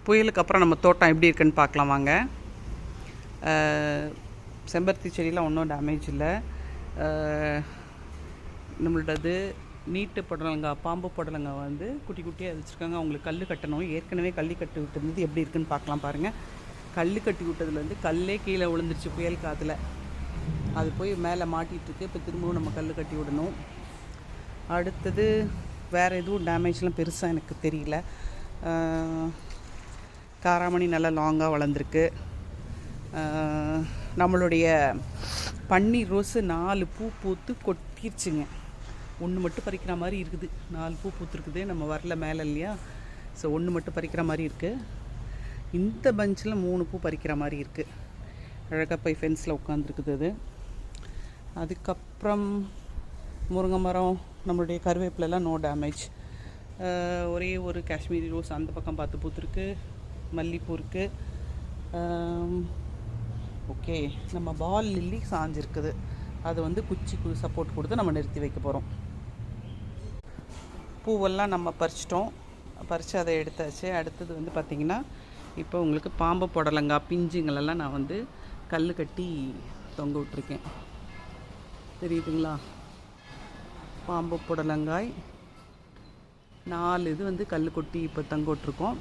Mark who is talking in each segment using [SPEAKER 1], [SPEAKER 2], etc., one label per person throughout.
[SPEAKER 1] புயலுக்கு அப்புறம் நம்ம தோட்டம் எப்படி இருக்குன்னு பார்க்கலாம் வாங்க. செம்பருத்தி செடியெலாம் ஒன்றும் டேமேஜ் இல்லை. நம்மளோடது நீட்டு புடலங்காய், பாம்பு புடலங்காய் வந்து குட்டி குட்டியாக வச்சுருக்காங்க. அவங்களுக்கு கல் கட்டணும். ஏற்கனவே கல் கட்டி விட்டுருந்தது எப்படி இருக்குன்னு பார்க்கலாம் பாருங்கள். கல் கட்டி விட்டதுலேருந்து கல்லே கீழே விழுந்துருச்சு புயல் காற்றுல. அது போய் மேலே மாட்டிகிட்ருக்கு. இப்போ திரும்பவும் நம்ம கல் கட்டி விடணும். அடுத்தது வேறு எதுவும் டேமேஜ்லாம் பெருசாக எனக்கு தெரியல. காராமணி நல்லா லாங்காக வளர்ந்துருக்கு. நம்மளுடைய பன்னீர் ரோஸு 4 பூ பூத்து கொட்டிருச்சுங்க. ஒன்று மட்டும் பறிக்கிற மாதிரி இருக்குது. 4 பூ பூத்துருக்குது. நம்ம வரல மேலே இல்லையா, ஸோ ஒன்று மட்டும் பறிக்கிற மாதிரி இருக்குது. இந்த பஞ்சில் 3 பூ பறிக்கிற மாதிரி இருக்குது. அழகாக போய் ஃபென்ஸில் உட்காந்துருக்குது அது. அதுக்கப்புறம் முருங்கை மரம், நம்மளுடைய கருவேப்பிலெல்லாம் நோ டேமேஜ். ஒரே ஒரு காஷ்மீரி ரோஸ் அந்த பக்கம் பார்த்து பூத்துருக்கு. மல்லிப்பூ இருக்குது. ஓகே, நம்ம பால் லில்லி சாஞ்சிருக்குது. அது வந்து குச்சி சப்போர்ட் கொடுத்து நம்ம நிறுத்தி வைக்க போகிறோம். பூவெல்லாம் நம்ம பறித்து அதை எடுத்தாச்சு. அடுத்தது வந்து பார்த்திங்கன்னா, இப்போ உங்களுக்கு பாம்பு புடலங்காய் பிஞ்சுங்களெல்லாம் நான் வந்து கல் கட்டி தொங்க விட்ருக்கேன். தெரியுதுங்களா? பாம்பு புடலங்காய் 4 இது வந்து கல் கொட்டி இப்போ தொங்க விட்ருக்கோம்.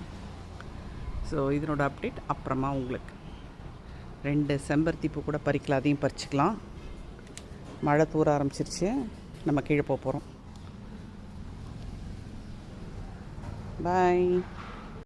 [SPEAKER 1] ஸோ இதனோட அப்டேட் அப்புறமா உங்களுக்கு. 2 செம்பருத்தி பூ கூட பறிக்கலாம், அதையும் பறிச்சுக்கலாம். மழை தூர ஆரம்பிச்சிருச்சு. நம்ம கீழே போக போகிறோம். பாய்.